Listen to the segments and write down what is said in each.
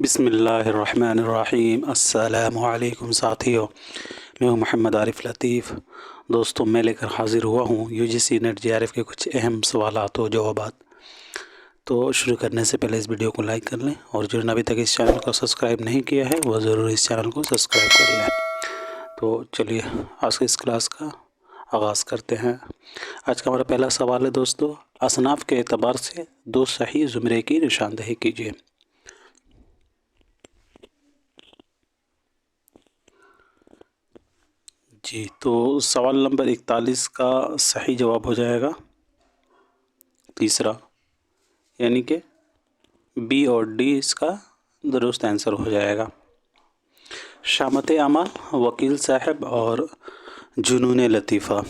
بسم اللہ الرحمن الرحیم۔ السلام علیکم ساتھیوں، میں ہوں محمد عارف لطیف۔ دوستوں، میں لے کر حاضر ہوا ہوں UGC نیٹ JRF کے کچھ اہم سوالات و جوابات۔ تو شروع کرنے سے پہلے اس ویڈیو کو لائک کر لیں، اور جو نے ابھی تک اس چینل کو سبسکرائب نہیں کیا ہے وہ ضرور اس چینل کو سبسکرائب کر لیں۔ تو چلیے آج کی اس کلاس کا آغاز کرتے ہیں۔ آج کا ہمارا پہلا سوال ہے دوستو، اصناف کے اعتبار سے دو صحیح زمرے کی نشاندہی کیجیے۔ جی، تو سوال نمبر 41 کا صحیح جواب ہو جائے گا تیسرا، یعنی کہ B اور D اس کا درست آنسر ہو جائے گا۔ شامت عمل، وکیل صاحب اور جنون لطیفہ۔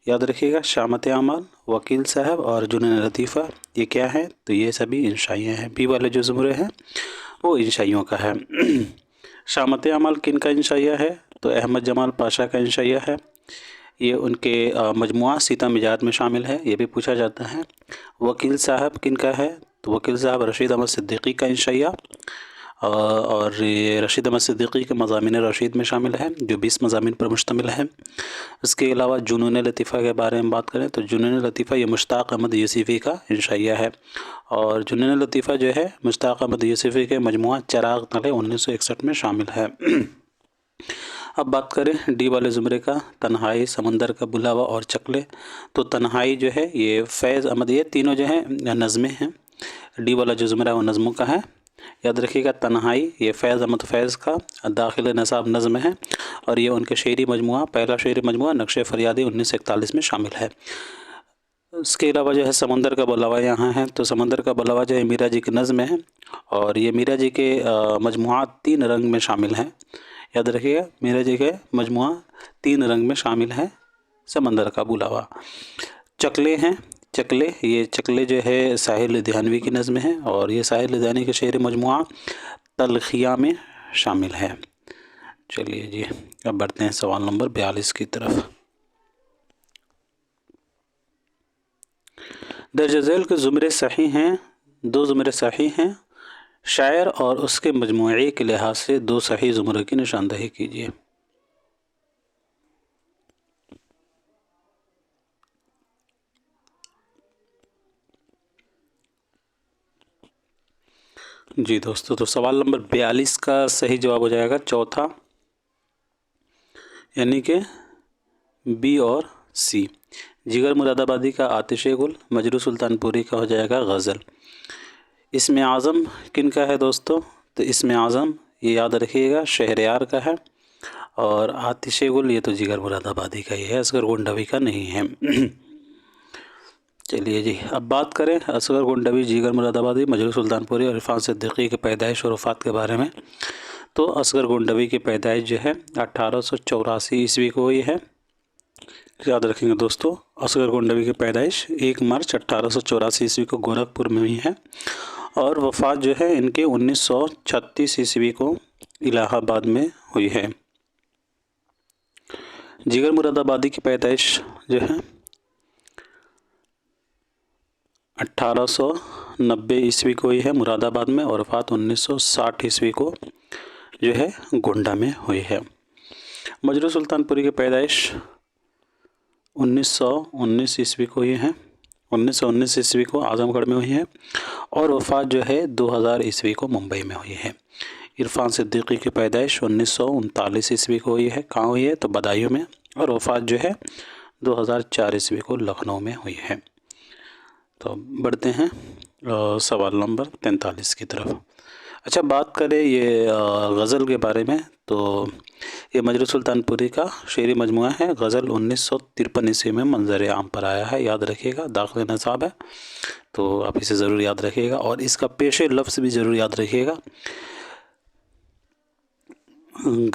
یاد رکھیے گا، شامت عمل، وکیل صاحب اور جنون لطیفہ یہ کیا ہے؟ تو یہ سبھی انشائیاں ہیں۔ B والے جو زمرے ہیں وہ انشائیوں کا ہے۔ شامت عمل کن کا انشائیہ ہے؟ تو احمد جمال پاشا کا انشائیہ ہے۔ یہ ان کے مجموعہ سیتا مجاد میں شامل ہے، یہ بھی پوچھا جاتا ہے۔ وکیل صاحب کن کا ہے؟ تو وکیل صاحب رشید احمد صدیقی کا انشائیہ، اور یہ رشید احمد صدیقی کے مضامین رشید میں شامل ہے جو 20 مضامین پر مشتمل ہے۔ اس کے علاوہ جنون لطیفہ کے بارے میں بات کریں تو جنون لطیفہ یہ مشتاق احمد یوسفی کا انشائیہ ہے، اور جنون لطیفہ جو ہے مشتاق احمد یوسفی کے مجموعہ چراغ تلے 1961 میں شامل ہے۔ اب بات کریں ڈی والے زمرے کا، تنہائی، سمندر کا بلاوا اور چکلے۔ تو تنہائی جو ہے یہ فیض احمد، یہ تینوں جو ہیں نظمیں ہیں۔ ڈی والا جو زمرہ ہے وہ نظموں کا ہے۔ یاد رکھیے گا، تنہائی یہ فیض احمد فیض کا داخل نصاب نظم ہے، اور یہ ان کے شعری مجموعہ، پہلا شعری مجموعہ نقش فریادی 1941 میں شامل ہے۔ اس کے علاوہ جو ہے سمندر کا بلاوا یہاں ہے، تو سمندر کا بلاوا جو ہے میرا جی کی نظم ہے، اور یہ میرا جی کے مجموعات 3 رنگ میں شامل ہیں۔ یاد رکھیے گا، میرا جی کے مجموعہ 3 رنگ میں شامل ہے سمندر کا بلاوا۔ چکلے ہیں، یہ چکلے جو ہے ساحل لدھیانوی کی نظم ہے، اور یہ ساحل لدھیانوی کے شعر مجموعہ تلخیہ میں شامل ہے۔ چلیے جی، اب بڑھتے ہیں سوال نمبر 42 کی طرف۔ درج ذیل کے زمرے صحیح ہیں، 2 زمرے صحیح ہیں، شاعر اور اس کے مجموعے کے لحاظ سے 2 صحیح زمرے کی نشاندہی کیجیے۔ جی دوستو، تو سوال نمبر 42 کا صحیح جواب ہو جائے گا چوتھا، یعنی کہ B اور C۔ جگر مراد آبادی کا آتش گل، مجروح سلطان پوری کا ہو جائے گا غزل۔ اسم اعظم کن کا ہے دوستو؟ تو اسم اعظم یہ یاد رکھیے گا شہریار کا ہے، اور آتش گل یہ تو جگر مراد آبادی کا ہی ہے، اصغر گنڈوی کا نہیں ہے۔ چلیے جی، اب بات کریں اصغر گنڈوی، جگر مراد آبادی، مجروح سلطان پوری اور عرفان صدیقی کے پیدائش اور وفات کے بارے میں۔ تو اصغر گنڈوی کی پیدائش جو ہے 1884 عیسوی کو ہوئی ہے۔ یاد رکھیں گے دوستو، اصغر گنڈوی کی پیدائش 1 مارچ 1884 عیسوی کو گورکھپور میں ہوئی ہے، اور وفات جو ہے ان کے 1936 عیسوی کو الہ آباد میں ہوئی ہے۔ جگر مراد آبادی کی پیدائش جو ہے 1890 عیسوی کو ہوئی ہے مراد آباد میں، اور وفات 1960 عیسوی کو جو ہے گونڈہ میں ہوئی ہے۔ مجروح سلطان پوری کی پیدائش 1919 عیسوی کو ہوئی ہے، 1919 عیسوی کو اعظم گڑھ میں ہوئی ہے، اور وفات جو ہے 2000 عیسوی کو ممبئی میں ہوئی ہے۔ عرفان صدیقی کی پیدائش 1939 عیسوی کو ہوئی ہے، کہاں ہوئی ہے؟ تو بدایوں میں، اور وفات جو ہے 2004 عیسوی کو لکھنؤ میں ہوئی ہے۔ تو بڑھتے ہیں سوال نمبر 43 کی طرف۔ اچھا، بات کریں یہ غزل کے بارے میں، تو یہ مجروح سلطان پوری کا شعری مجموعہ ہے غزل، 1953 عیسوی میں منظر عام پر آیا ہے۔ یاد رکھیے گا، داخل نصاب ہے، تو آپ اسے ضرور یاد رکھیے گا، اور اس کا پیش لفظ بھی ضرور یاد رکھیے گا۔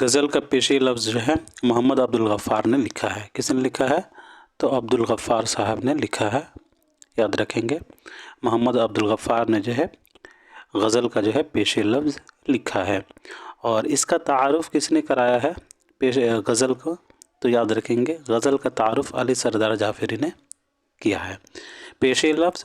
غزل کا پیش لفظ جو ہے محمد عبدالغفار نے لکھا ہے۔ کس نے لکھا ہے؟ تو عبدالغفار صاحب نے لکھا ہے، یاد رکھیں گے۔ محمد عبدالغفار نے جو ہے غزل کا جو ہے پیش لفظ لکھا ہے، اور اس کا تعارف کس نے کرایا ہے پیش غزل کو؟ تو یاد رکھیں گے، غزل کا تعارف علی سردار جعفری نے کیا ہے۔ پیش لفظ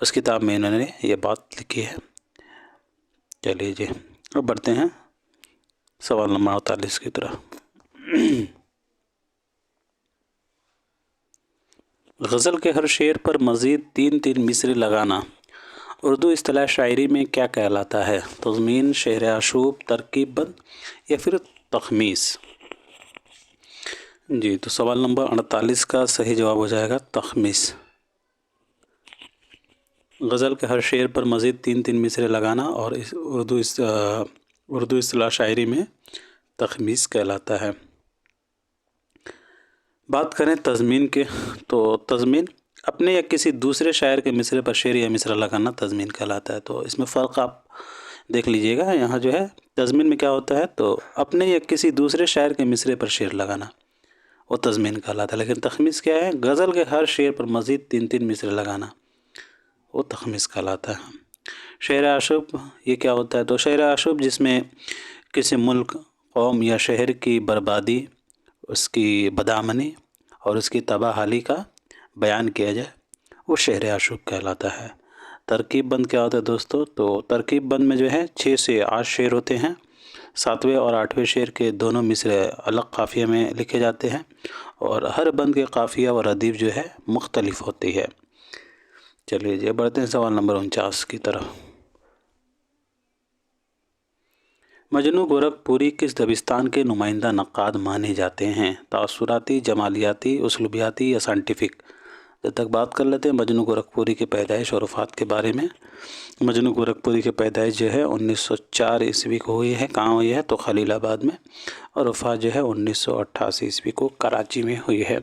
اس کتاب میں انہوں نے یہ بات لکھی ہے۔ چلیے جی، اب بڑھتے ہیں سوال نمبر 48 کی طرح۔ غزل کے ہر شعر پر مزید 3 مصرے لگانا اردو اصطلاح شاعری میں کیا کہلاتا ہے؟ تضمین، شعر آشوب، ترکیب بند یا پھر تخمیس؟ جی، تو سوال نمبر 48 کا صحیح جواب ہو جائے گا تخمیس۔ غزل کے ہر شعر پر مزید 3 مصرے لگانا اور اردو اصطلاح شاعری میں تخمیس کہلاتا ہے۔ بات کریں تضمین کے، تو تضمین اپنے یا کسی دوسرے شاعر کے مصرے پر شعر یا مصرع لگانا تضمین کہلاتا ہے۔ تو اس میں فرق آپ دیکھ لیجئے گا، یہاں جو ہے تضمین میں کیا ہوتا ہے، تو اپنے یا کسی دوسرے شاعر کے مصرے پر شعر لگانا وہ تضمین کہلاتا ہے، لیکن تخمیس کیا ہے؟ غزل کے ہر شعر پر مزید 3 مصرے لگانا وہ تخمیس کہلاتا ہے۔ شعر آشوب یہ کیا ہوتا ہے؟ تو شعر آشوب جس میں کسی ملک، قوم یا شہر کی بربادی، اس کی بدامنی اور اس کی تباہ حالی کا بیان کیا جائے وہ شعر آشوب کہلاتا ہے۔ ترکیب بند کیا ہوتا ہے دوستو؟ تو ترکیب بند میں جو ہے 6 سے 8 شعر ہوتے ہیں۔ 7ویں اور 8ویں شعر کے دونوں مصرے الگ قافیہ میں لکھے جاتے ہیں اور ہر بند کے قافیہ اور ردیف جو ہے مختلف ہوتی ہے۔ چلیے جی، بڑھتے ہیں سوال نمبر 49 کی طرف۔ مجنوں گورکھپوری کس دبستان کے نمائندہ نقاد مانے جاتے ہیں؟ تاثراتی، جمالیاتی، اسلوبیاتی یا سائنٹیفک؟ جب تک بات کر لیتے ہیں مجنوں گورکھپوری کی پیدائش اور وفات کے بارے میں۔ مجنوں گورکھپوری کی پیدائش جو ہے 1904 عیسوی کو ہوئی ہے۔ کہاں ہوئی ہے؟ تو خلیل آباد میں، اور وفات جو ہے 1988 عیسوی کو کراچی میں ہوئی ہے۔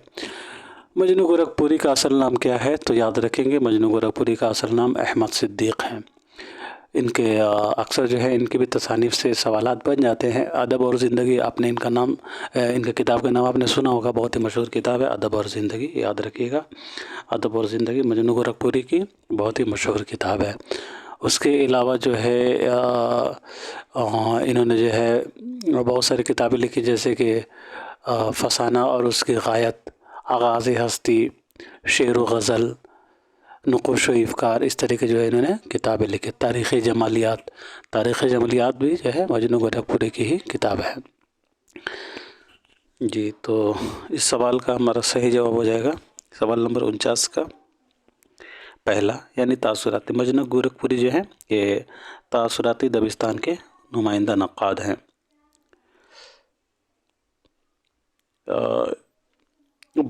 مجنوں گورکھپوری کا اصل نام کیا ہے؟ تو یاد رکھیں گے مجنوں گورکھپوری کا اصل نام احمد صدیق ہے۔ ان کے اکثر جو ہے ان کی بھی تصانیف سے سوالات بن جاتے ہیں۔ ادب اور زندگی، آپ نے ان کا نام، ان کے کتاب کا نام آپ نے سنا ہوگا، بہت ہی مشہور کتاب ہے ادب اور زندگی، یاد رکھیے گا۔ ادب اور زندگی مجنوں گورکھپوری کی بہت ہی مشہور کتاب ہے۔ اس کے علاوہ جو ہے انہوں نے جو ہے بہت ساری کتابیں لکھی، جیسے کہ فسانہ اور اس کی غایت، آغاز ہستی، شعر و غزل، نقوش و افکار، اس طریقے جو ہے انہوں نے کتابیں لکھی۔ تاریخ جمالیات بھی جو ہے مجنوں گورکھپوری کی ہی کتاب ہے۔ جی، تو اس سوال کا ہمارا صحیح جواب ہو جائے گا سوال نمبر 49 کا پہلا، یعنی تاثراتی۔ مجنوں گورکھپوری جو ہے یہ تاثراتی دبستان کے نمائندہ نقاد ہیں۔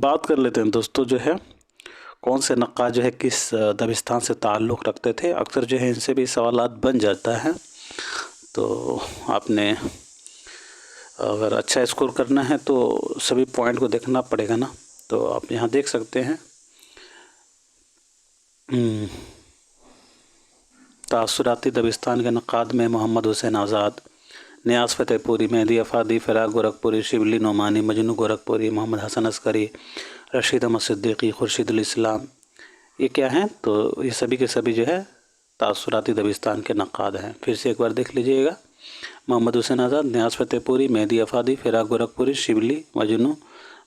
بات کر لیتے ہیں دوستو، جو ہے کون سے نقاد جو ہے کس دبستان سے تعلق رکھتے تھے۔ اکثر جو ہے ان سے بھی سوالات بن جاتا ہے، تو آپ نے اگر اچھا اسکور کرنا ہے تو سبھی پوائنٹ کو دیکھنا پڑے گا نا۔ تو آپ یہاں دیکھ سکتے ہیں تاثراتی دبستان کے نقاد میں محمد حسین آزاد، نیاز فتح پوری، مہدی افادی، فراق گورکھپوری، شبلی نعمانی، مجنوں گورکھپوری، محمد حسن عسکری، رشید احمد صدیقی، خورشید الاسلام، یہ کیا ہیں؟ تو یہ سبھی کے سبھی جو ہے تاثراتی دبستان کے نقاد ہیں۔ پھر سے ایک بار دیکھ لیجئے گا، محمد حسین آزاد، نیاز فتح پوری، مہدی افادی، فراق گورکھپوری، شبلی، مجنوں،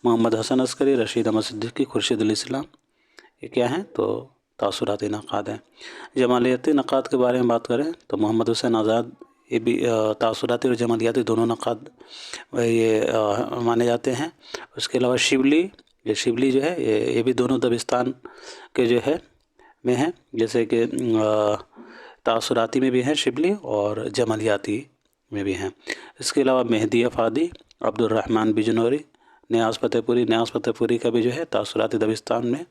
محمد حسن عسکری، رشید احمد صدیقی، خورشید الاسلام، یہ کیا ہیں؟ تو تاثراتی نقاد ہیں۔ جمالیاتی نقاد کے بارے میں بات کریں تو محمد حسین آزاد، یہ بھی تاثراتی اور جمالیاتی دونوں نقاد یہ مانے جاتے ہیں۔ اس کے علاوہ شبلی جو ہے یہ بھی دونوں دبستان کے جو ہے میں ہیں، جیسے کہ تاثراتی میں بھی ہیں شبلی اور جمالیاتی میں بھی ہیں۔ اس کے علاوہ مہدی افادی، عبد الرحمن بجنوری، نیاز فتح پوری کا بھی جو ہے تاثراتی دبستان میں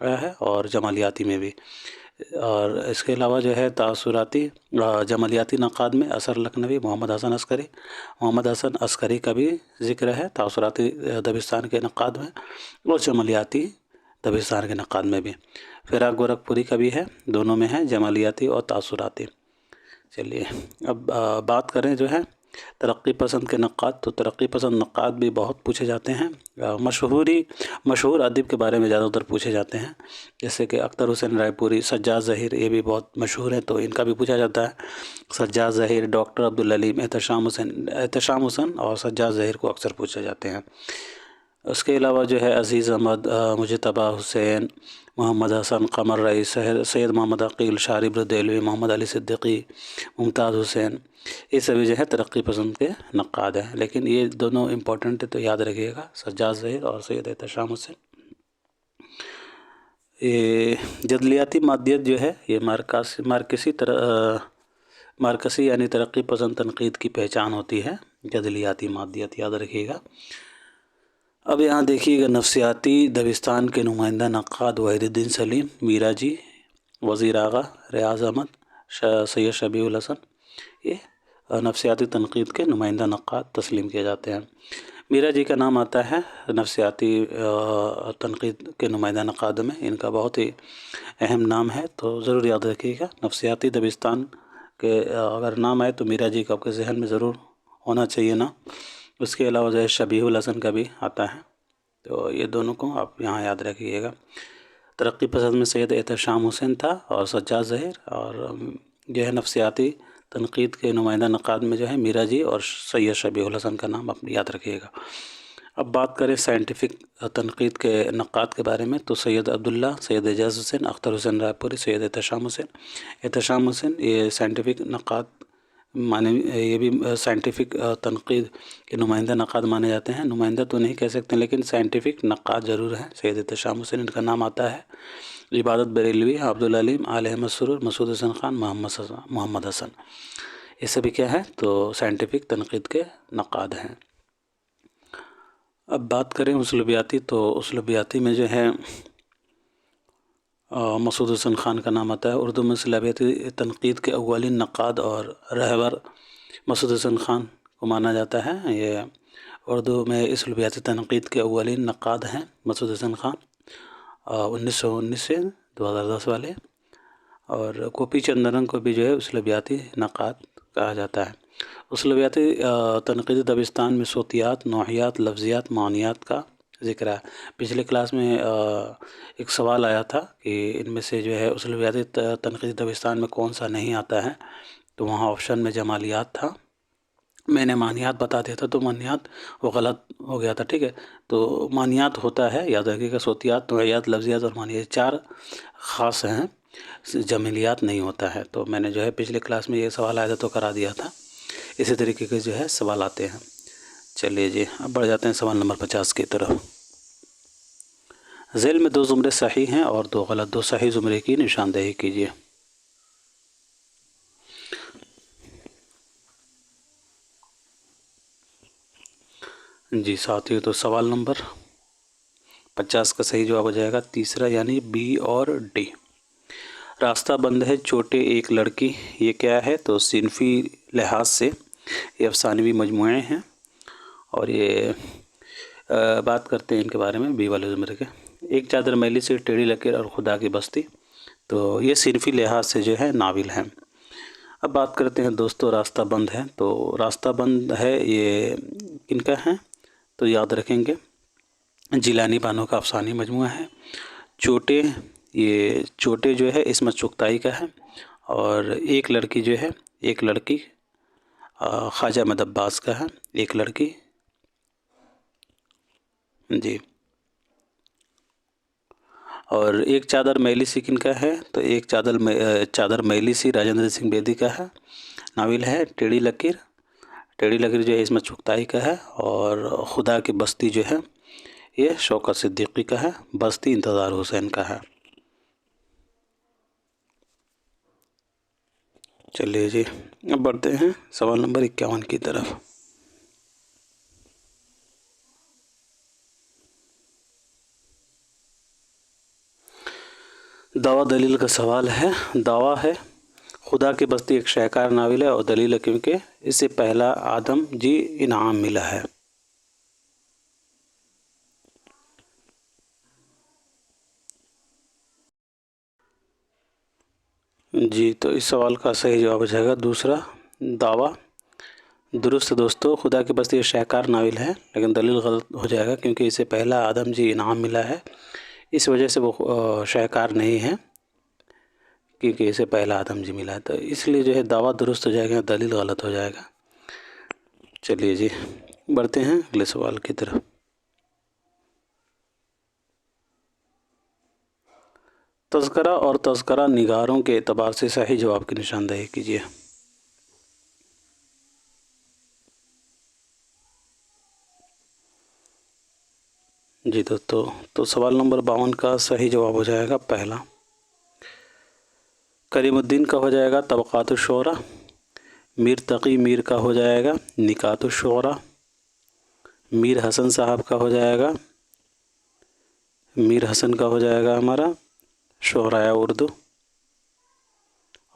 آیا ہے اور جمالیاتی میں بھی۔ اور اس کے علاوہ جو ہے تاثراتی جمالیاتی نقاد میں اثر لکھنوی، محمد حسن عسکری کا بھی ذکر ہے تاثراتی دبستان کے نقاد میں، اور جمالیاتی دبستان کے نقاد میں بھی۔ فراق گورکھپوری کا بھی ہے، دونوں میں ہے، جمالیاتی اور تاثراتی۔ چلیے اب بات کریں جو ہے ترقی پسند کے نقاد، تو ترقی پسند نقاد بھی بہت پوچھے جاتے ہیں۔ مشہور ادیب کے بارے میں زیادہ تر پوچھے جاتے ہیں، جیسے کہ اختر حسین رائے پوری، سجاد ظہیر، یہ بھی بہت مشہور ہیں تو ان کا بھی پوچھا جاتا ہے۔ سجاد ظہیر، ڈاکٹر عبدالعلیم، احتشام حسن اور سجاد ظہیر کو اکثر پوچھے جاتے ہیں۔ اس کے علاوہ جو ہے عزیز احمد، مجتبیٰ حسین، محمد حسن قمر رئیس، سید محمد عقیل، شارب دہلوی، محمد علی صدیقی، ممتاز حسین، یہ سبھی جو ہے ترقی پسند کے نقاد ہیں، لیکن یہ دونوں امپورٹنٹ ہے تو یاد رکھیے گا، سجاد ظہیر اور سید احتشام حسین۔ یہ جدلیاتی مادیت جو ہے یہ مارکسی یعنی ترقی پسند تنقید کی پہچان ہوتی ہے، جدلیاتی مادیت یاد رکھیے گا۔ اب یہاں دیکھیے گا، نفسیاتی دبستان کے نمائندہ نقاد وحید الدین سلیم، میرا جی، وزیر آغا، ریاض احمد، سید شبیہ الحسن، یہ نفسیاتی تنقید کے نمائندہ نقاد تسلیم کیے جاتے ہیں۔ میرا جی کا نام آتا ہے نفسیاتی تنقید کے نمائندہ نقاد میں، ان کا بہت ہی اہم نام ہے، تو ضرور یاد رکھیے گا۔ نفسیاتی دبستان کے اگر نام آئے تو میرا جی کا آپ کے ذہن میں ضرور ہونا چاہیے نا۔ اس کے علاوہ جو ہے شبیہ الحسن کا بھی آتا ہے، تو یہ دونوں کو آپ یہاں یاد رکھیے گا۔ ترقی پسند میں سید احتشام حسین تھا اور سجاد ظہیر، اور جو ہے نفسیاتی تنقید کے نمائندہ نقاد میں جو ہے میرا جی اور سید شبیہ الحسن کا نام آپ یاد رکھیے گا۔ اب بات کریں سائنٹیفک تنقید کے نقاد کے بارے میں، تو سید عبداللہ، سید اعجاز حسین، اختر حسین رائے پوری، سید احتشام حسین۔ احتشام حسین یہ سائنٹیفک نقاد یہ بھی سائنٹیفک تنقید کے نمائندہ نقاد مانے جاتے ہیں، نمائندہ تو نہیں کہہ سکتے لیکن سائنٹیفک نقاد ضرور ہیں۔ سید احتشام حسین ان کا نام آتا ہے۔ عبادت بریلوی، عبدالعلیم، آل احمد سرور، مسعود حسن خان، محمد حسن، یہ سبھی کیا ہے تو سائنٹیفک تنقید کے نقاد ہیں۔ اب بات کریں اسلوبیاتی، تو اسلوبیاتی میں جو ہے مسعود حسن خان کا نام آتا ہے۔ اردو میں اسلوبیاتی تنقید کے اولین نقاد اور رہبر مسعود حسن خان کو مانا جاتا ہے۔ یہ اردو میں اسلوبیاتی تنقید کے اولین نقاد ہیں مسعود حسن خان، 1919 سے 2010 والے، اور گوپی چندرن کو بھی جو ہے اسلوبیاتی نقاد کہا جاتا ہے۔ اسلوبیاتی تنقیدی دبستان میں صوتیات، نوحیات، لفظیات، معنیات کا ذکر ہے۔ پچھلے کلاس میں ایک سوال آیا تھا کہ ان میں سے جو ہے اسلوبیاتی تنقیدی دبستان میں کون سا نہیں آتا ہے، تو وہاں آپشن میں جمالیات تھا، میں نے معنیات بتا دیا تھا تو معنیات وہ غلط ہو گیا تھا، ٹھیک ہے، تو معنیات ہوتا ہے، یاد رکھیے گا، صوتیات، نوعیات، لفظیات اور معنیات، چار خاص ہیں، جمالیات نہیں ہوتا ہے۔ تو میں نے جو ہے پچھلے کلاس میں یہ سوال آیا تھا تو کرا دیا تھا، اسی طریقے کے جو ہے سوال آتے ہیں۔ چلیے جی، اب بڑھ جاتے ہیں سوال نمبر 50 کی طرف۔ ذیل میں 2 زمرے صحیح ہیں اور 2 غلط، 2 صحیح زمرے کی نشاندہی کیجیے۔ جی ساتھیو، تو سوال نمبر 50 کا صحیح جواب ہو جائے گا تیسرا، یعنی بی اور ڈی۔ راستہ بند ہے چھوٹے ایک لڑکی، یہ کیا ہے تو صنفی لحاظ سے یہ افسانوی مجموعے ہیں، اور یہ بات کرتے ہیں ان کے بارے میں بی والے زمرے کے۔ ایک چادر میلی سے، ٹیڑھی لکیر اور خدا کی بستی، تو یہ صنفی لحاظ سے جو ہے ناول ہیں۔ اب بات کرتے ہیں دوستو راستہ بند ہے، تو راستہ بند ہے یہ کن کا ہے تو یاد رکھیں گے جیلانی بانو کا افسانوی مجموعہ ہے۔ چوٹے، یہ چوٹے جو ہے عصمت چغتائی کا ہے، اور ایک لڑکی جو ہے، ایک لڑکی خواجہ احمد عباس کا ہے، ایک لڑکی جی، اور ایک چادر میلی سی کن کا ہے تو ایک چادر میلی سی راجندر سنگھ بیدی کا ہے، ناول ہے۔ ٹیڑھی لکیر جو ہے عصمت چغتائی کا ہے، اور خدا کی بستی جو ہے یہ شوکت صدیقی کا ہے، بستی انتظار حسین کا ہے۔ چلیے جی، اب بڑھتے ہیں سوال نمبر 51 کی طرف۔ دعویٰ دلیل کا سوال ہے۔ دعویٰ ہے خدا کی بستی ایک شاہکار ناول ہے، اور دلیل ہے کیونکہ اس سے پہلا آدم جی انعام ملا ہے۔ جی، تو اس سوال کا صحیح جواب ہو جائے گا دوسرا، دعویٰ۔ درست دوستو، خدا کی بستی ایک شاہکار ناول ہے، لیکن دلیل غلط ہو جائے گا کیونکہ اسے پہلا آدم جی انعام ملا ہے، اس وجہ سے وہ شاہکار نہیں ہے، کیونکہ اسے پہلا آدم جی ملا ہے، تو اس لیے جو ہے دعویٰ درست ہو جائے گا، دلیل غلط ہو جائے گا۔ چلیے جی، بڑھتے ہیں اگلے سوال کی طرف۔ تذکرہ اور تذکرہ نگاروں کے اعتبار سے صحیح جواب کی نشاندہی کیجیے۔ جی تو سوال نمبر 52 کا صحیح جواب ہو جائے گا پہلا۔ کریم الدین کا ہو جائے گا طبقات الشعراء، میر تقی میر کا ہو جائے گا نکات الشعراء، میر حسن صاحب کا ہو جائے گا، میر حسن کا ہو جائے گا ہمارا شعراء اردو،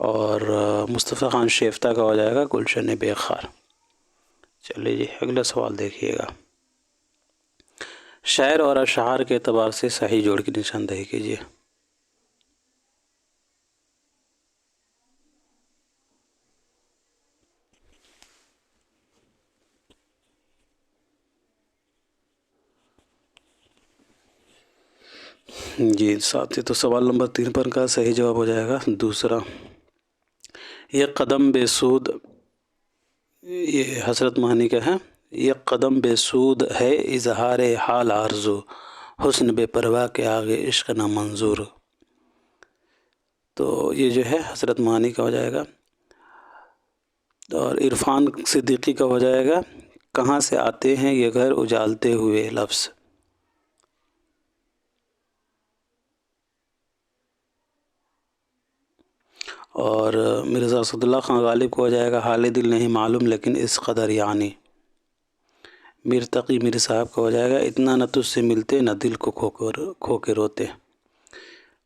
اور مصطفیٰ خان شیفتہ کا ہو جائے گا گلشن بے خار۔ چلیے جی اگلا سوال دیکھیے گا۔ شاعر اور اشعار کے اعتبار سے صحیح جوڑ کی نشاندہی کیجیے۔ جی ساتھی تو سوال نمبر 3 پر کا صحیح جواب ہو جائے گا دوسرا۔ یہ قدم بے سود، یہ حضرت مہانی کا ہے، یہ قدم بے سود ہے اظہار حال آرزو، حسن بے پرواہ کے آگے عشق نامنظور۔ تو یہ جو ہے حضرت مہانی کا ہو جائے گا، اور عرفان صدیقی کا ہو جائے گا کہاں سے آتے ہیں یہ گھر اجالتے ہوئے لفظ۔ اور مرزا اسد اللہ خان غالب کو ہو جائے گا حال دل نہیں معلوم لیکن اس قدر یعنی۔ میر تقی میر صاحب کا ہو جائے گا اتنا نہ تجھ سے ملتے نہ دل کو کھو کے روتے۔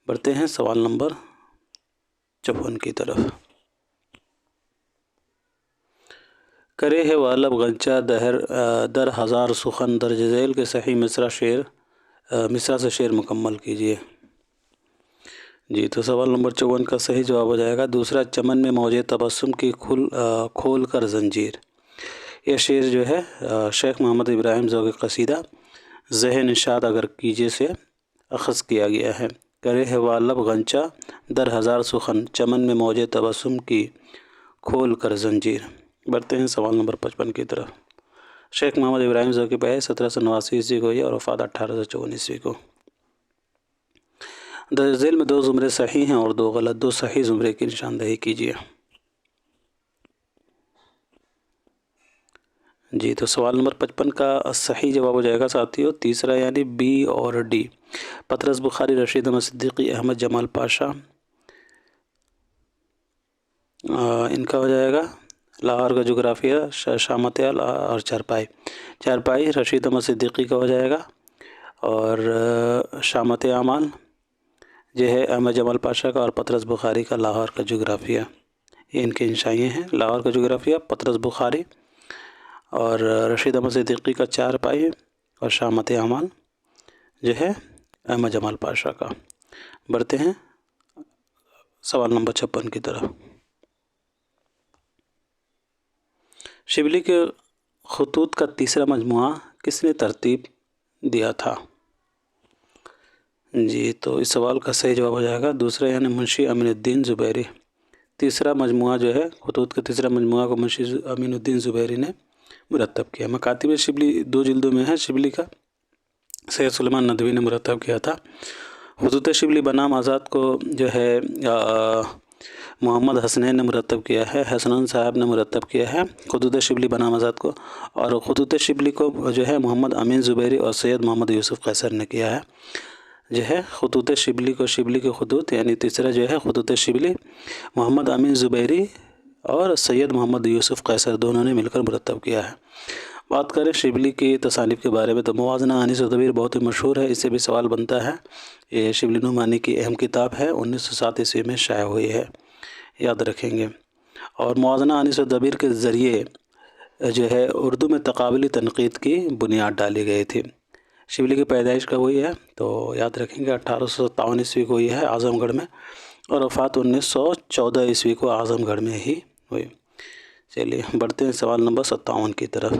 بڑھتے ہیں سوال نمبر 54 کی طرف۔ کرے ہے والب غنچہ در ہزار سخن درج ذیل کے صحیح مصرع سے شعر مکمل کیجیے۔ جی تو سوال نمبر 54 کا صحیح جواب ہو جائے گا دوسرا۔ چمن میں موج تبسم کی کھول کر زنجیر، یہ شعر جو ہے شیخ محمد ابراہیم ذوقی قصیدہ ذہن نشاد اگر کیجیے سے اخذ کیا گیا ہے۔ کرے ہے والب غنچہ در ہزار سخن، چمن میں موج تبسم کی کھول کر زنجیر۔ بڑھتے ہیں سوال نمبر 55 کی طرف۔ شیخ محمد ابراہیم ذوقی پیدائش 1789 عیسوی کو اور وفات 1854 عیسوی کو۔ درج ذیل میں 2 زمرے صحیح ہیں اور 2 غلط، 2 صحیح زمرے کی نشاندہی کیجیے۔ جی تو سوال نمبر 55 کا صحیح جواب ہو جائے گا ساتھیو تیسرا یعنی بی اور ڈی۔ پطرس بخاری، رشید احمد صدیقی، احمد جمال پاشا، ان کا ہو جائے گا لاہور کا جغرافیہ، شامت اور چارپائی رشید احمد صدیقی کا ہو جائے گا، اور شامت اعمال جو ہے احمد جمال پاشا کا، اور پطرس بخاری کا لاہور کا جغرافیہ، یہ ان کے انشائیے ہیں۔ لاہور کا جغرافیہ پطرس بخاری، اور رشید احمد صدیقی کا چارپائی، اور شامت اعمال جو ہے احمد جمال پاشا کا۔ بڑھتے ہیں سوال نمبر 56 کی طرف۔ شبلی کے خطوط کا تیسرا مجموعہ کس نے ترتیب دیا تھا؟ جی تو اس سوال کا صحیح جواب ہو جائے گا دوسرا یعنی منشی امین الدین زبیری۔ تیسرا مجموعہ جو ہے خطوط کا تیسرا مجموعہ کو منشی امین الدین زبیری نے مرتب کیا۔ مکاتب شبلی 2 جلدوں میں ہے شبلی کا، سید سلیمان ندوی نے مرتب کیا تھا۔ خطوط شبلی بنام آزاد کو جو ہے محمد حسنین نے مرتب کیا ہے، حسنین صاحب نے مرتب کیا ہے خطوط شبلی بنام آزاد کو، اور خطوط شبلی کو جو ہے محمد امین زبیری اور سید محمد یوسف قیصر نے کیا ہے۔ جو ہے خطوط شبلی کو، شبلی کے خطوط یعنی تیسرا جو ہے خطوط شبلی محمد امین زبیری اور سید محمد یوسف قیصر دونوں نے مل کر مرتب کیا ہے۔ بات کریں شبلی کی تصانیف کے بارے میں تو موازنہ انیس و دبیر بہت ہی مشہور ہے، اس سے بھی سوال بنتا ہے۔ یہ شبلی نعمانی کی اہم کتاب ہے، 1907 عیسوی میں شائع ہوئی ہے، یاد رکھیں گے۔ اور موازنہ انیس و دبیر کے ذریعے جو ہے اردو میں تقابلی تنقید کی بنیاد ڈالی گئی تھی۔ شبلی کی پیدائش کب ہوئی ہے تو یاد رکھیں گے 1857 عیسوی کو ہوئی ہے اعظم گڑھ میں، اور وفات 1914 عیسوی کو اعظم گڑھ میں ہی ہوئی۔ چلیے بڑھتے ہیں سوال نمبر 57 کی طرف۔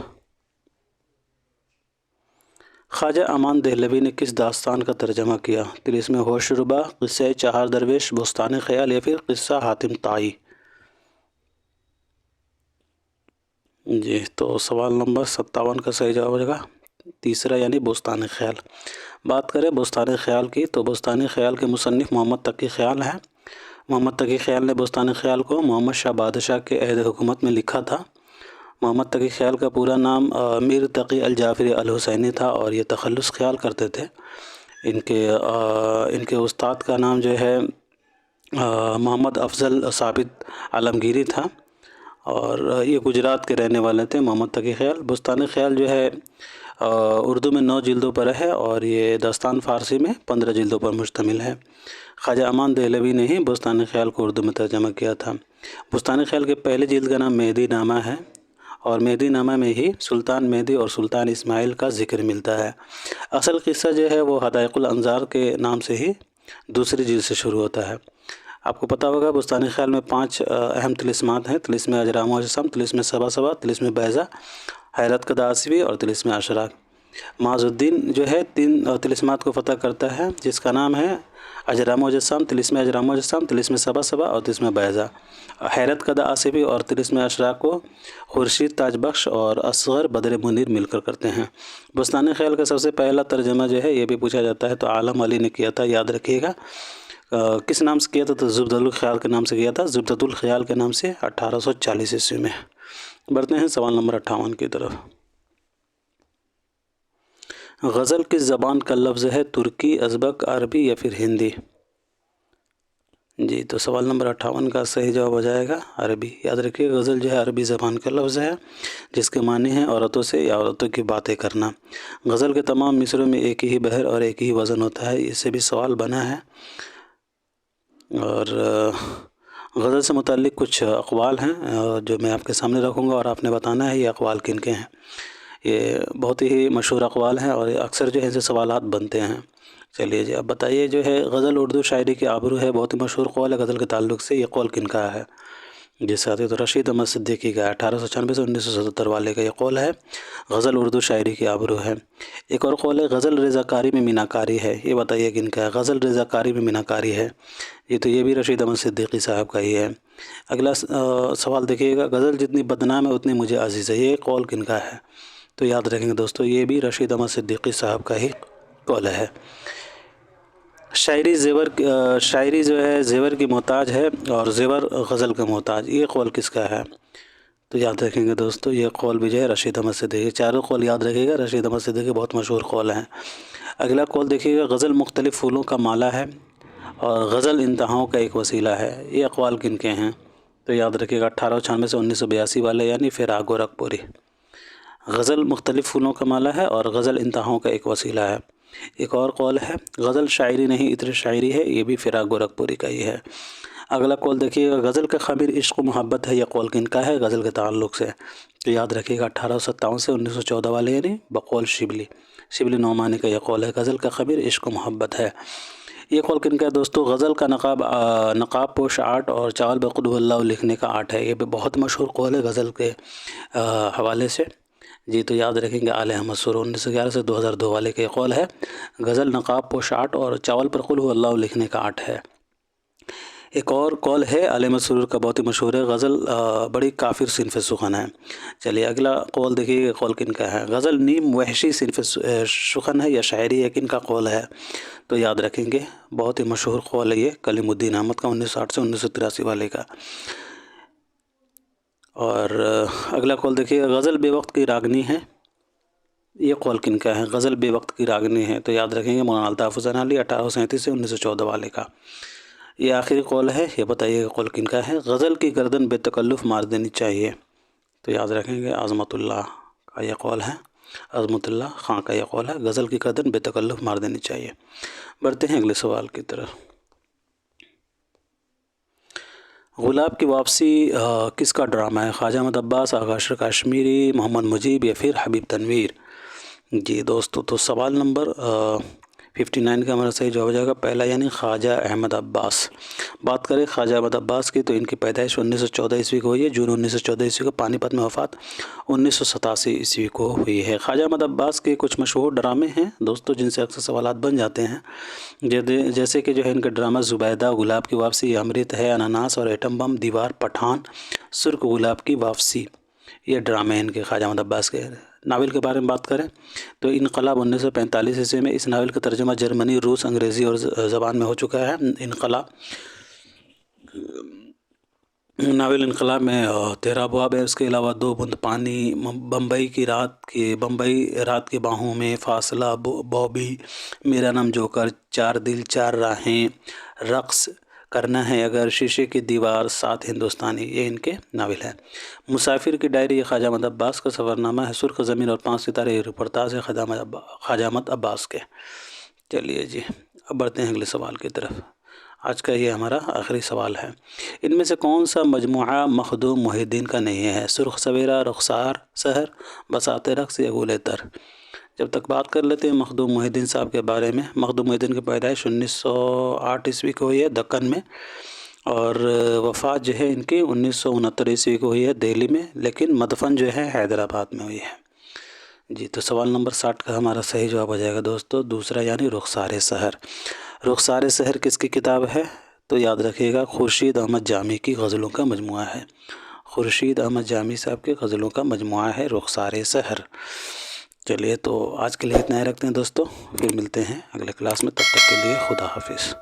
خواجہ امان دہلوی نے کس داستان کا ترجمہ کیا؟ طلسم ہوش ربا، قصہ چہار درویش، بستان خیال، یا پھر قصہ حاتم طائی؟ جی تو سوال نمبر 57 کا صحیح جواب ہو جائے گا تیسرا یعنی بستان خیال۔ بات کریں بستان خیال کی تو بستان خیال کے مصنف محمد تقی خیال ہیں۔ محمد تقی خیال نے بستان خیال کو محمد شاہ بادشاہ کے عہد حکومت میں لکھا تھا۔ محمد تقی خیال کا پورا نام میر تقی الجعفری الحسینی تھا اور یہ تخلص خیال کرتے تھے۔ ان کے استاد کا نام جو ہے محمد افضل ثابت عالمگیری تھا اور یہ گجرات کے رہنے والے تھے محمد تقی خیال۔ بستان خیال جو ہے اردو میں 9 جلدوں پر ہے اور یہ داستان فارسی میں 15 جلدوں پر مشتمل ہے۔ خواجہ امان دہلوی نے ہی بستان خیال کو اردو میں ترجمہ کیا تھا۔ بستان خیال کے پہلے جلد کا نام مہدی نامہ ہے اور مہدی نامہ میں ہی سلطان مہدی اور سلطان اسماعیل کا ذکر ملتا ہے۔ اصل قصہ جو ہے وہ حدائق الانظار کے نام سے ہی دوسری جلد سے شروع ہوتا ہے۔ آپ کو پتہ ہوگا بستان خیال میں 5 اہم طلسمات ہیں: طلسم اجرام و اجسام، طلسم سبا سبا، طلسم بیضا، حیرت کا داسوی اور طلسم اشراق۔ معاذ الدین جو ہے 3 طلسمات کو فتح کرتا ہے جس کا نام ہے اجرام و اجسام، طلسم اجرام و اجسام، طلسم سبا سبا اور طلسم بیضا۔ حیرت کا داسوی اور طلسم اشراق کو خورشید تاج بخش اور اصغر بدر منیر مل کر کرتے ہیں۔ بستان خیال کا سب سے پہلا ترجمہ جو ہے یہ بھی پوچھا جاتا ہے تو عالم علی نے کیا تھا، یاد رکھیے گا۔ کس نام سے کیا تھا؟ تو زبدۃ الخیال کے نام سے کیا تھا، زبدۃ الخیال کے نام سے 1840 عیسوی میں۔ بڑھتے ہیں سوال نمبر 58 کی طرف۔ غزل کس زبان کا لفظ ہے؟ ترکی، ازبک، عربی یا پھر ہندی؟ جی تو سوال نمبر 58 کا صحیح جواب ہو جائے گا عربی۔ یاد رکھیے غزل جو ہے عربی زبان کا لفظ ہے جس کے معنی ہیں عورتوں سے یا عورتوں کی باتیں کرنا۔ غزل کے تمام مصروں میں ایک ہی بحر اور ایک ہی وزن ہوتا ہے، اس سے بھی سوال بنا ہے۔ اور غزل سے متعلق کچھ اقوال ہیں جو میں آپ کے سامنے رکھوں گا اور آپ نے بتانا ہے یہ اقوال کن کے ہیں۔ یہ بہت ہی مشہور اقوال ہیں اور اکثر جو ہے ان سے سوالات بنتے ہیں۔ چلیے جی اب بتائیے، جو ہے غزل اردو شاعری کی آبرو ہے، بہت ہی مشہور قول ہے غزل کے تعلق سے، یہ قول کن کا ہے؟ جس سے آتی تو رشید احمد صدیقی کا 1896 سے 1977 والے کا یہ قول ہے، غزل اردو شاعری کی آبرو ہے۔ ایک اور قول ہے غزل رضاکاری میں میناکاری ہے، یہ بتائیے کن کا ہے؟ غزل رضاکاری میں میناکاری ہے، یہ بھی رشید احمد صدیقی صاحب کا ہی ہے۔ اگلا سوال دیکھیے گا، غزل جتنی بدنام ہے اتنی مجھے عزیز ہے، یہ قول کن کا ہے؟ تو یاد رکھیں گے دوستو یہ بھی رشید احمد صدیقی صاحب کا ہی قول ہے۔ شاعری جو ہے زیور کی محتاج ہے اور زیور غزل کا محتاج، یہ قول کس کا ہے؟ تو یاد رکھیں گے دوستو یہ قول بھی جو ہے رشید احمد صدیقی، چاروں قول یاد رکھیے گا، رشید احمد صدیقی بہت مشہور قول ہیں۔ اگلا قول دیکھیے گا، غزل مختلف پھولوں کا مالا ہے اور غزل انتہاؤں کا ایک وسیلہ ہے، یہ اقوال کن کے ہیں؟ تو یاد رکھیے گا 1896 سے 1982 والے یعنی فراق گورکھپوری۔ غزل مختلف پھولوں کا مالا ہے اور غزل انتہاؤں کا ایک وسیلہ ہے۔ ایک اور قول ہے غزل شاعری نہیں عطر شاعری ہے، یہ بھی فراق گورکھپوری کا ہی ہے۔ اگلا قول دیکھیے گا، غزل کا خمیر عشق و محبت ہے، یہ قول کن کا ہے غزل کے تعلق سے؟ تو یاد رکھیے گا 1857 سے 1914 والے یعنی بقول شبلی نعمانی کا یہ قول ہے، غزل کا خمیر عشق و محبت ہے۔ یہ قول کن کا ہے دوستو؟ غزل کا نقاب پوش آرٹ اور چاول بقل هو اللہ لکھنے کا آرٹ ہے، یہ بھی بہت مشہور قول ہے غزل کے حوالے سے۔ جی تو یاد رکھیں گے آل احمد سرور 1911 سے 2002 والے کا یہ قول ہے، غزل نقاب پوش آرٹ اور چاول پر قل هو اللہ لکھنے کا آرٹ ہے۔ ایک اور قول ہے آل احمد سرور کا بہت ہی مشہور ہے، غزل بڑی کافر صنف سخن ہے۔ چلیے اگلا قول دیکھیے قول کن کا ہے؟ غزل نیم وحشی صنف سخن ہے یا شاعری ہے، کن کا قول ہے؟ تو یاد رکھیں گے بہت ہی مشہور قول ہے یہ کلیم الدین احمد کا 1960 سے 1983 والے کا۔ اور اگلا قول دیکھیے غزل بے وقت کی راگنی ہے، یہ قول کن کا ہے؟ غزل بے وقت کی راگنی ہے، تو یاد رکھیں گے مولانا الطاف حسین علی 1837 سے 1914 والے کا۔ یہ آخری قول ہے، یہ بتائیے کہ قول کن کا ہے؟ غزل کی گردن بے تکلف مار دینی چاہیے، تو یاد رکھیں گے عظمت اللہ کا یہ قول ہے، عظمت اللہ خان کا یہ قول ہے، غزل کی گردن بے تکلف مار دینی چاہیے۔ بڑھتے ہیں اگلے سوال کی طرف۔ گلاب کی واپسی کس کا ڈرامہ ہے؟ خواجہ احمد عباس، آغا اشرف کشمیری، محمد مجیب یا پھر حبیب تنویر؟ جی دوستو تو سوال نمبر 59 کا ہمارا صحیح جواب ہو جائے گا پہلا یعنی خواجہ احمد عباس۔ بات کریں خواجہ احمد عباس کی تو ان کی پیدائش 1914 عیسوی کو ہوئی ہے، جون 1914 عیسوی کو، پانی پت میں وفات 1987 عیسوی کو ہوئی ہے۔ خواجہ احمد عباس کے کچھ مشہور ڈرامے ہیں دوستو جن سے اکثر سوالات بن جاتے ہیں، جیسے کہ جو ہے ان کے ڈرامہ زبیدہ، گلاب کی واپسی، امرت ہے، اناناس اور ایٹم بم، دیوار، پٹھان، سرخ گلاب کی واپسی، یہ ڈرامے ان کے خواجہ احمد عباس کے۔ ناول کے بارے میں بات کریں تو انقلاب 1945 عیسوی میں اس ناول کا ترجمہ جرمنی، روس، انگریزی اور زبان میں ہو چکا ہے۔ انقلاب ناول انقلاب میں 13 ابواب ہے، اس کے علاوہ 2 بوند پانی، بمبئی رات کی باہوں میں، فاصلہ، بوبی، میرا نام جوکر، 4 دل 4 راہیں، رقص کرنا ہے اگر، شیشے کی دیوار، 7 ہندوستانی، یہ ان کے ناول ہیں۔ مسافر کی ڈائری یہ خواجہ احمد عباس کا سفرنامہ ہے۔ سرخ زمین اور 5 ستارے یہ رپورتاج ہے خواجہ احمد عباس کے۔ چلیے جی، اب بڑھتے ہیں اگلے سوال کی طرف۔ آج کا یہ ہمارا آخری سوال ہے، ان میں سے کون سا مجموعہ مخدوم محی الدین کا نہیں ہے؟ سرخ سویرا، رخسار سحر، بساط رقص یا گل تر؟ جب تک بات کر لیتے ہیں مخدوم محی الدین صاحب کے بارے میں۔ مخدوم محی الدین کی پیدائش 1908 عیسوی کو ہوئی ہے دکن میں، اور وفات جو ہے ان کی 1969 عیسوی کو ہوئی ہے دہلی میں، لیکن مدفن جو ہے حیدرآباد میں ہوئی ہے۔ جی، تو سوال نمبر 60 کا ہمارا صحیح جواب ہو جائے گا دوستو دوسرا، یعنی رخسار سحر۔ رخسار سحر کس کی کتاب ہے؟ تو یاد رکھیے گا، خورشید احمد جامی کی غزلوں کا مجموعہ ہے۔ خورشید احمد جامی صاحب کے غزلوں کا مجموعہ ہے رخسار سحر۔ چلیے، تو آج کے لیے اتنا ہی رکھتے ہیں دوستو، پھر ملتے ہیں اگلے کلاس میں، تب تک کے لیے خدا حافظ۔